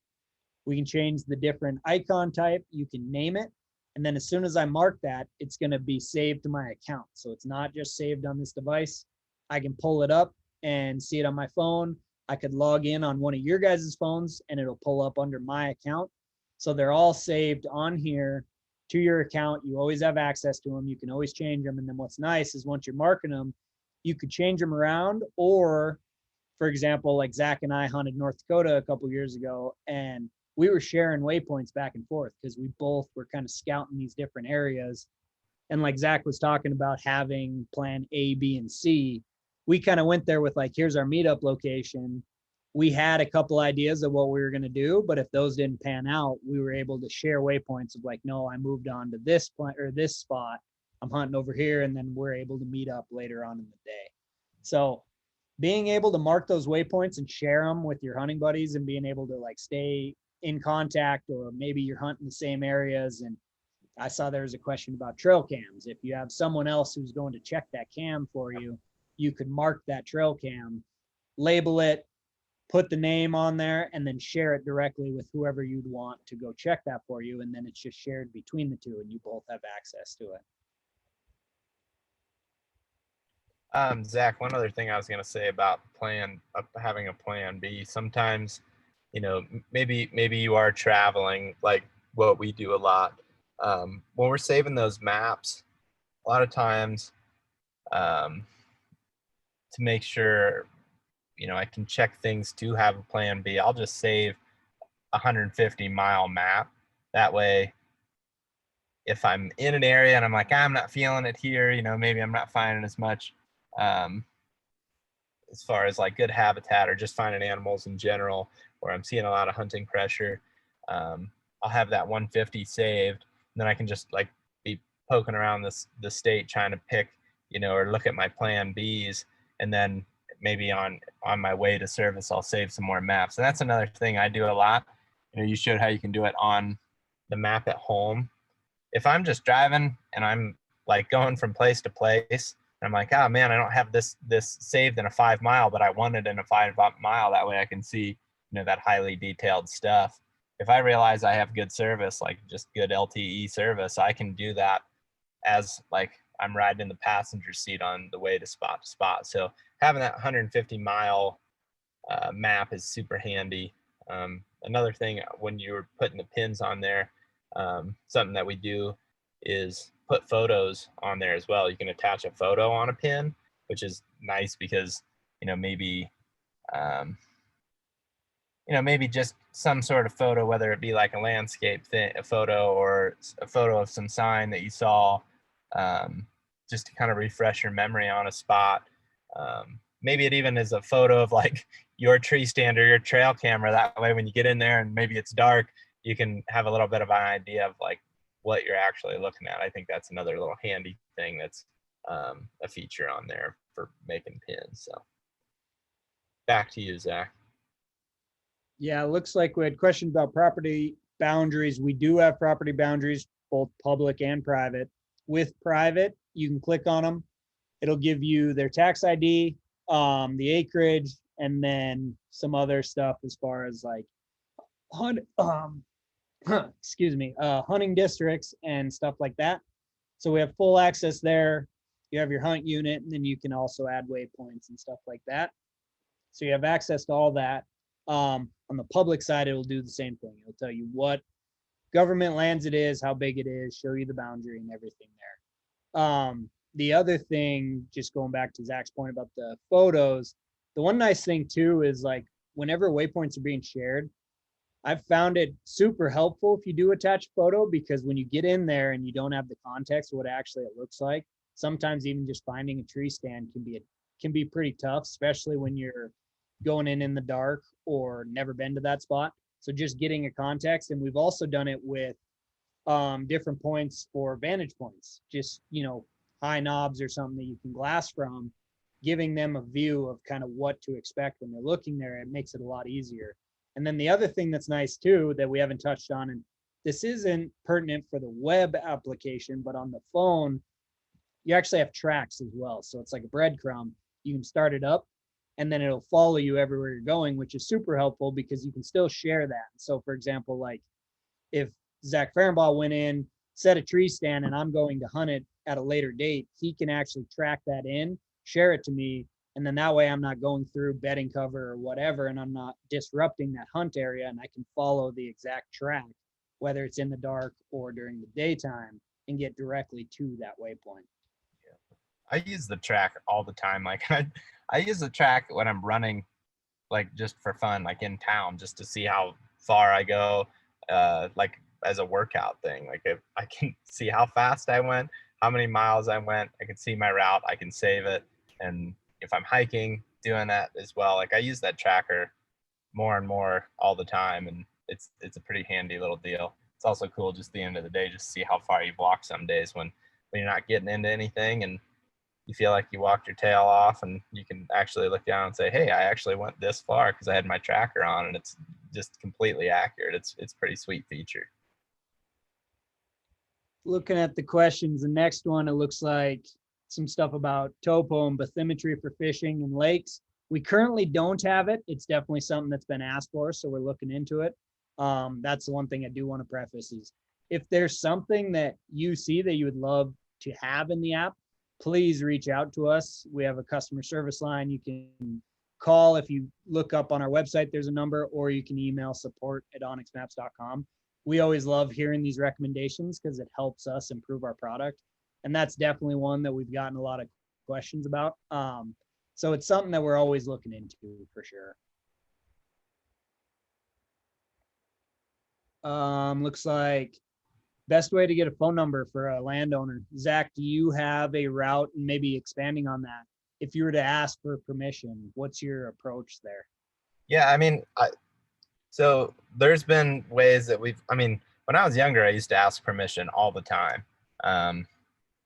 Speaker 3: We can change the different icon type. You can name it. And then as soon as I mark that, it's going to be saved to my account. So it's not just saved on this device. I can pull it up and see it on my phone. I could log in on one of your guys' phones and it'll pull up under my account. So they're all saved on here to your account. You always have access to them. You can always change them. And then what's nice is once you're marking them, you could change them around. Or, for example, like Zach and I hunted North Dakota a couple years ago, and we were sharing waypoints back and forth because we both were kind of scouting these different areas. And like Zach was talking about having plan A, B, and C, we kind of went there with like, here's our meetup location. We had a couple ideas of what we were going to do, but if those didn't pan out, we were able to share waypoints of like, no, I moved on to this point or this spot. I'm hunting over here. And then we're able to meet up later on in the day. So being able to mark those waypoints and share them with your hunting buddies and being able to like stay in contact, or maybe you're hunting the same areas. And I saw there was a question about trail cams. If you have someone else who's going to check that cam for you, you could mark that trail cam, label it, put the name on there, and then share it directly with whoever you'd want to go check that for you. And then it's just shared between the two and you both have access to it.
Speaker 2: Zach, one other thing I was going to say about having a plan B. Sometimes, maybe you are traveling like what we do a lot. When we're saving those maps, a lot of times, to make sure, I can check things to have a plan B, I'll just save a 150-mile map. That way, if I'm in an area and I'm like, I'm not feeling it here, maybe I'm not finding as much as far as like good habitat or just finding animals in general, or I'm seeing a lot of hunting pressure, I'll have that 150 saved. And then I can just like be poking around the state trying to pick, or look at my plan Bs. And then maybe on my way to service, I'll save some more maps. And that's another thing I do a lot. You showed how you can do it on the map at home. If I'm just driving and I'm like going from place to place, and I'm like, oh man, I don't have this saved in a 5 mile, but I want it in a 5 mile. That way I can see, that highly detailed stuff. If I realize I have good service, like just good LTE service, I can do that as like I'm riding in the passenger seat on the way to spot. So having that 150-mile map is super handy. Another thing, when you're putting the pins on there, something that we do is put photos on there as well. You can attach a photo on a pin, which is nice because, maybe, maybe just some sort of photo, whether it be like a landscape thing, a photo, or a photo of some sign that you saw, just to kind of refresh your memory on a spot. Maybe it even is a photo of like your tree stand or your trail camera. That way, when you get in there and maybe it's dark, you can have a little bit of an idea of like what you're actually looking at. I think that's another little handy thing that's a feature on there for making pins. So back to you, Zach.
Speaker 3: Yeah, it looks like we had questions about property boundaries. We do have property boundaries, both public and private. With private, you can click on them. It'll give you their tax ID, the acreage, and then some other stuff as far as like hunting districts and stuff like that. So we have full access there. You have your hunt unit, and then you can also add waypoints and stuff like that. So you have access to all that. On the public side, it'll do the same thing. It'll tell you what government lands it is, how big it is, show you the boundary and everything there. The other thing, just going back to Zach's point about the photos, the one nice thing too is like whenever waypoints are being shared, I've found it super helpful if you do attach a photo, because when you get in there and you don't have the context of what actually it looks like, sometimes even just finding a tree stand can be pretty tough, especially when you're going in the dark or never been to that spot. So just getting a context, and we've also done it with different points for vantage points, just, high knobs or something that you can glass from, giving them a view of kind of what to expect when they're looking there. It makes it a lot easier. And then the other thing that's nice too, that we haven't touched on, and this isn't pertinent for the web application, but on the phone, you actually have tracks as well. So it's like a breadcrumb. You can start it up and then it'll follow you everywhere you're going, which is super helpful because you can still share that. So for example, like if Zach Fehrenbaugh went in, set a tree stand, and I'm going to hunt it at a later date, he can actually track that in, share it to me, and then that way I'm not going through bedding cover or whatever, and I'm not disrupting that hunt area, and I can follow the exact track, whether it's in the dark or during the daytime, and get directly to that waypoint.
Speaker 2: I use the track all the time. Like I use the track when I'm running, like just for fun, like in town, just to see how far I go, like as a workout thing. Like if I can see how fast I went, how many miles I went, I can see my route, I can save it. And if I'm hiking, doing that as well. Like I use that tracker more and more all the time, and it's a pretty handy little deal. It's also cool just at the end of the day, just see how far you've walked some days when you're not getting into anything and you feel like you walked your tail off, and you can actually look down and say, hey, I actually went this far because I had my tracker on, and it's just completely accurate. It's pretty sweet feature.
Speaker 3: Looking at the questions, the next one, it looks like some stuff about topo and bathymetry for fishing and lakes. We currently don't have it. It's definitely something that's been asked for, so we're looking into it. That's the one thing I do want to preface is if there's something that you see that you would love to have in the app, please reach out to us. We have a customer service line. You can call. If you look up on our website, there's a number, or you can email support@onxmaps.com. We always love hearing these recommendations because it helps us improve our product. And that's definitely one that we've gotten a lot of questions about. So it's something that we're always looking into for sure. Looks like best way to get a phone number for a landowner. Zach, do you have a route, and maybe expanding on that? If you were to ask for permission, what's your approach there?
Speaker 2: Yeah, I mean, so there's been ways that when I was younger, I used to ask permission all the time.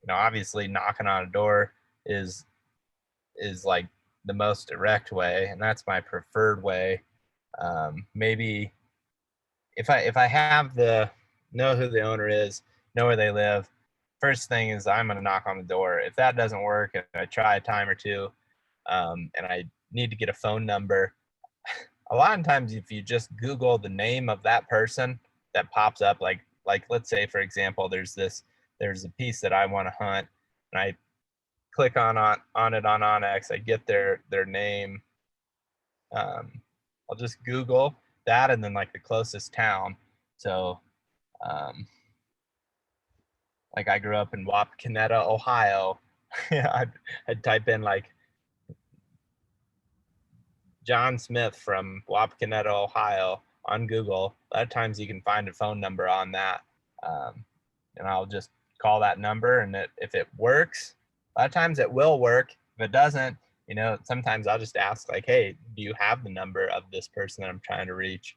Speaker 2: Obviously knocking on a door is like the most direct way, and that's my preferred way. Maybe if I have know who the owner is, know where they live, first thing is I'm going to knock on the door. If that doesn't work, and I try a time or two, and I need to get a phone number, a lot of times if you just Google the name of that person, that pops up. Like let's say, for example, there's a piece that I want to hunt, and I click on it on onX. I get their name. I'll just Google that, and then like the closest town. So like I grew up in Wapakoneta, Ohio. I'd type in like John Smith from Wapakoneta, Ohio on Google. A lot of times you can find a phone number on that. And I'll just call that number, and if it works, a lot of times it will work. If it doesn't, sometimes I'll just ask like, hey, do you have the number of this person that I'm trying to reach?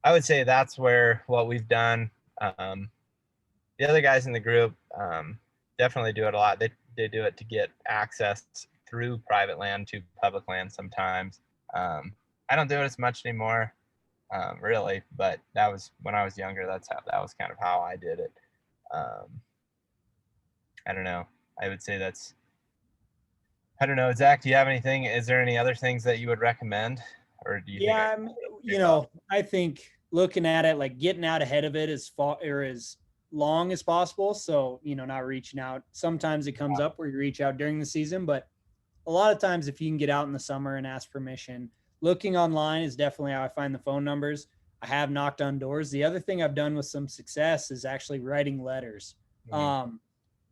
Speaker 2: I would say that's what we've done. The other guys in the group definitely do it a lot. They do it to get access through private land to public land sometimes. I don't do it as much anymore, really, but that was when I was younger. That was kind of how I did it. I don't know. I would say I don't know. Zach, do you have anything? Is there any other things that you would recommend? Or do you think
Speaker 3: I think looking at it, like getting out ahead of it as far or as long as possible. So, not reaching out. Sometimes it comes up where you reach out during the season, but a lot of times if you can get out in the summer and ask permission, looking online is definitely how I find the phone numbers. I have knocked on doors. The other thing I've done with some success is actually writing letters. Mm-hmm.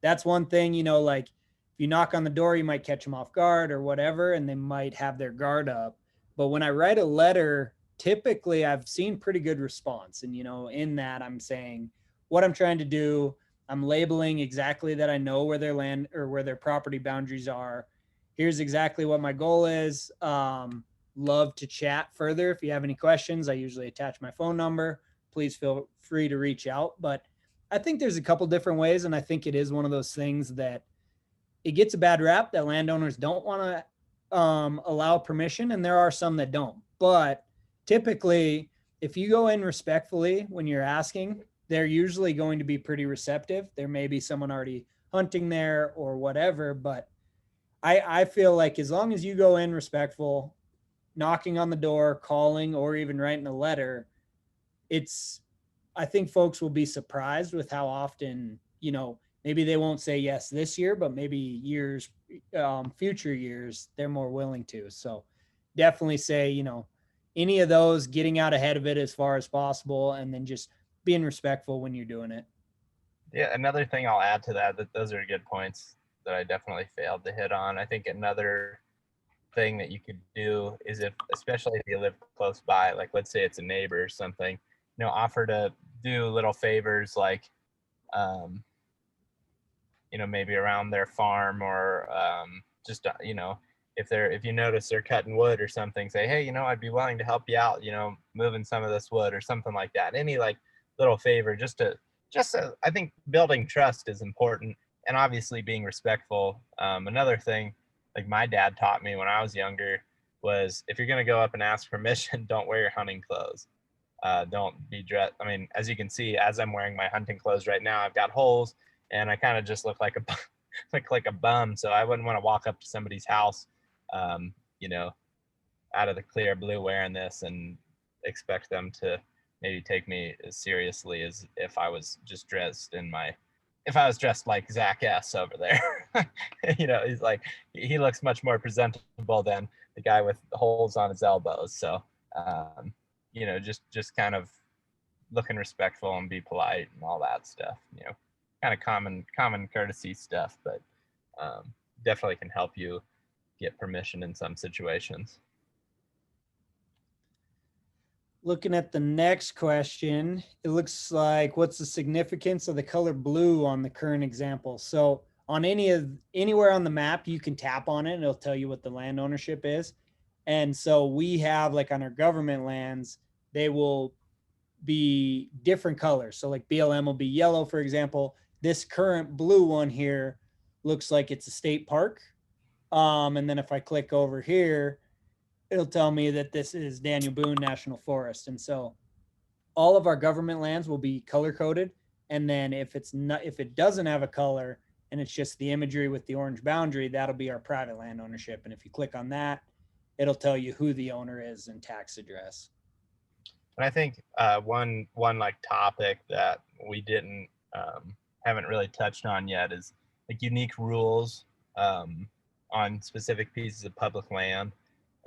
Speaker 3: That's one thing, like if you knock on the door, you might catch them off guard or whatever, and they might have their guard up. But when I write a letter, typically I've seen pretty good response. And, in that I'm saying what I'm trying to do. I'm labeling exactly that I know where their land or where their property boundaries are. Here's exactly what my goal is. Love to chat further. If you have any questions, I usually attach my phone number. Please feel free to reach out. But I think there's a couple different ways. And I think it is one of those things that it gets a bad rap that landowners don't want to allow permission. And there are some that don't. But typically, if you go in respectfully when you're asking, they're usually going to be pretty receptive. There may be someone already hunting there or whatever, but I feel like as long as you go in respectful, knocking on the door, calling, or even writing a letter, I think folks will be surprised with how often, maybe they won't say yes this year, but maybe years, future years, they're more willing to. So definitely say, any of those, getting out ahead of it as far as possible, and then just being respectful when you're doing it.
Speaker 2: Yeah, another thing I'll add to that those are good points that I definitely failed to hit on. I think another thing that you could do is especially if you live close by, like let's say it's a neighbor or something, offer to do little favors like, maybe around their farm or just, if you notice they're cutting wood or something, say, hey, I'd be willing to help you out, moving some of this wood or something like that. Any like little favor I think building trust is important, and obviously being respectful. Another thing, like my dad taught me when I was younger, was if you're going to go up and ask permission, don't wear your hunting clothes. Don't be dressed. I mean, as you can see, as I'm wearing my hunting clothes right now, I've got holes and I kind of just look like like a bum. So I wouldn't want to walk up to somebody's house, um, out of the clear blue wearing this and expect them to maybe take me as seriously as if I was just if I was dressed like Zach S over there. He's like, he looks much more presentable than the guy with holes on his elbows. So, just kind of looking respectful and be polite and all that stuff, kind of common courtesy stuff, but definitely can help you get permission in some situations.
Speaker 3: Looking at the next question, it looks like, what's the significance of the color blue on the current example? So on anywhere on the map, you can tap on it and it'll tell you what the land ownership is. And so we have, like on our government lands, they will be different colors. So like BLM will be yellow, for example. This current blue one here looks like it's a state park. And then if I click over here, it'll tell me that this is Daniel Boone National Forest. And so all of our government lands will be color coded. And then if it doesn't have a color and it's just the imagery with the orange boundary, that'll be our private land ownership. And if you click on that, it'll tell you who the owner is and tax address.
Speaker 2: And I think one like topic that we haven't really touched on yet is like unique rules on specific pieces of public land.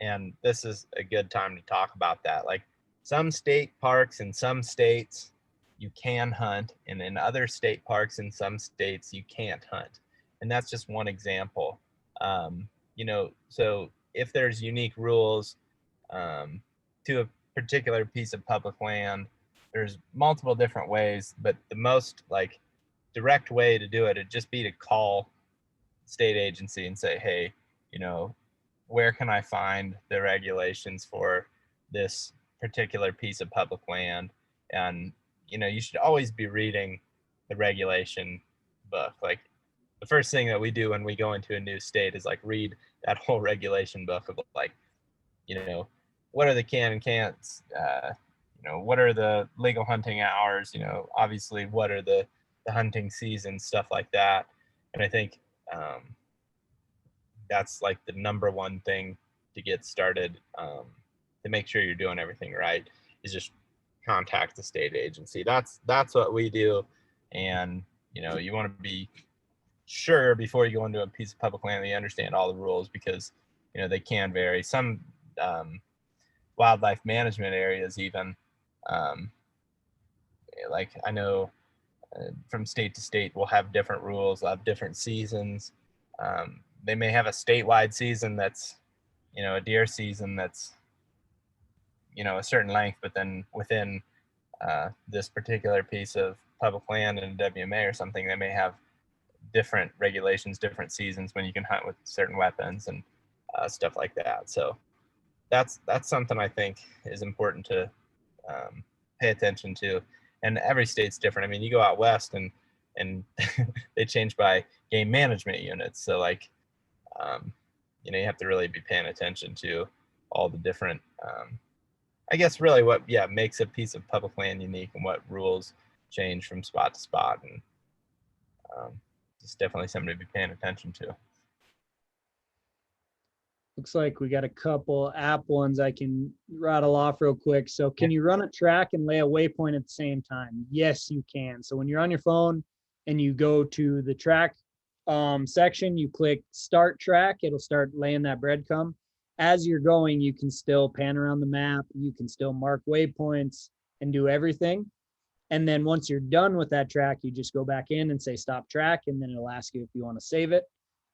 Speaker 2: And this is a good time to talk about that. Like some state parks in some states you can hunt, and in other state parks in some states you can't hunt. And that's just one example. So if there's unique rules to a particular piece of public land, there's multiple different ways, but the most like direct way to do it would just be to call state agency and say, hey, where can I find the regulations for this particular piece of public land? And, you should always be reading the regulation book. Like the first thing that we do when we go into a new state is like read that whole regulation book of like, what are the can and can'ts? What are the legal hunting hours? Obviously, what are the hunting seasons, stuff like that. And I think that's like the number one thing to get started, to make sure you're doing everything right, is just contact the state agency. That's what we do. And you want to be sure before you go into a piece of public land that you understand all the rules, because they can vary. Some wildlife management areas even, like I know from state to state will have different rules, will have different seasons. They may have a statewide season that's, a deer season that's a certain length, but then within this particular piece of public land in a WMA or something, they may have different regulations, different seasons when you can hunt with certain weapons and stuff like that. So that's something I think is important to pay attention to. And every state's different. I mean, you go out west and they change by game management units. So like, you have to really be paying attention to all the different, I guess really what makes a piece of public land unique and what rules change from spot to spot. And it's definitely something to be paying attention to.
Speaker 3: Looks like we got a couple app ones I can rattle off real quick. So can you run a track and lay a waypoint at the same time? Yes, you can. So when you're on your phone and you go to the track section, you click start track, it'll start laying that breadcrumb. As you're going, you can still pan around the map. You can still mark waypoints and do everything. And then once you're done with that track, you just go back in and say stop track, and then it'll ask you if you want to save it.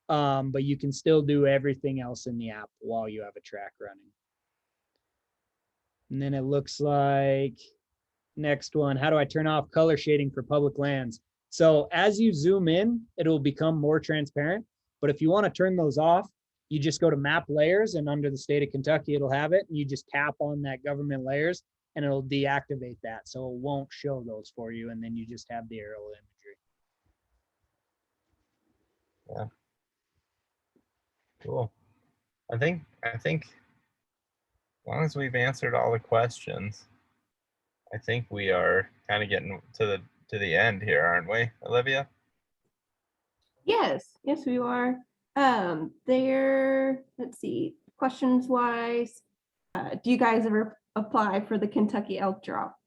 Speaker 3: But you can still do everything else in the app while you have a track running. And then it looks like next one, how do I turn off color shading for public lands? So as you zoom in, it'll become more transparent. But if you want to turn those off, you just go to map layers, and under the state of Kentucky, it'll have it. And you just tap on that government layers and it'll deactivate that. So it won't show those for you. And then you just have the aerial imagery.
Speaker 2: Yeah. Cool. I think as long as we've answered all the questions, I think we are kind of getting to the end here, aren't we, Olivia?
Speaker 1: Yes, we are. Let's see, questions wise, do you guys ever apply for the Kentucky elk drop?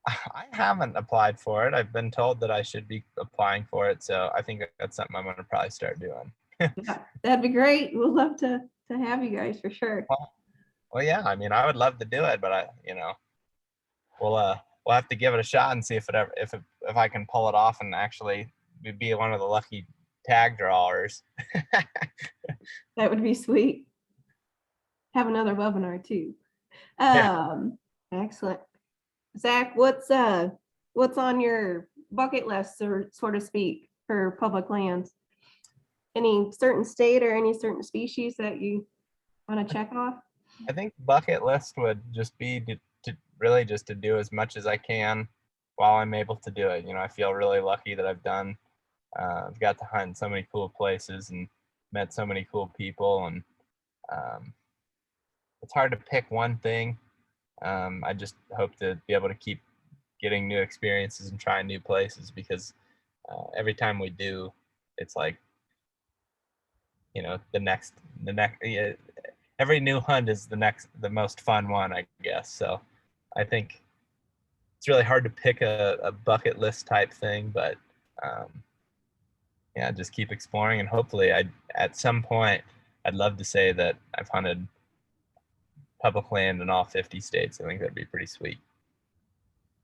Speaker 2: I haven't applied for it. I've been told that I should be applying for it, so I think that's something I'm going to probably start doing.
Speaker 1: Yeah, that'd be great. We'd love to have you guys for sure.
Speaker 2: Well, yeah. I mean, I would love to do it, but we'll have to give it a shot and see if I can pull it off and actually be one of the lucky tag drawers.
Speaker 1: That would be sweet. Have another webinar too. Excellent. Zach, what's on your bucket list, or so to speak, for public lands? Any certain state or any certain species that you want to check off?
Speaker 2: I think bucket list would just be to really just to do as much as I can while I'm able to do it. I feel really lucky that I've got to hunt in so many cool places and met so many cool people, and it's hard to pick one thing. I just hope to be able to keep getting new experiences and trying new places, because every time we do, it's like, every new hunt is the most fun one, I guess. So I think it's really hard to pick a bucket list type thing, but just keep exploring, and hopefully at some point I'd love to say that I've hunted public land in all 50 states. I think that'd be pretty sweet.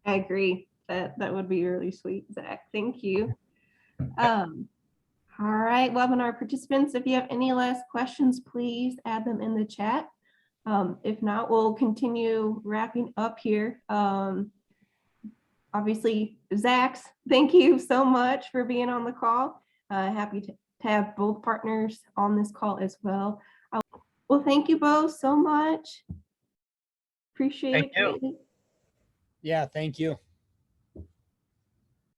Speaker 1: I agree. That would be really sweet, Zach. Thank you. All right, webinar participants, if you have any last questions, please add them in the chat. If not, we'll continue wrapping up here. Obviously, Zach, thank you so much for being on the call. Happy to have both partners on this call as well. Well, thank you both so much. Appreciate it.
Speaker 2: Thank you.
Speaker 3: Yeah, thank you.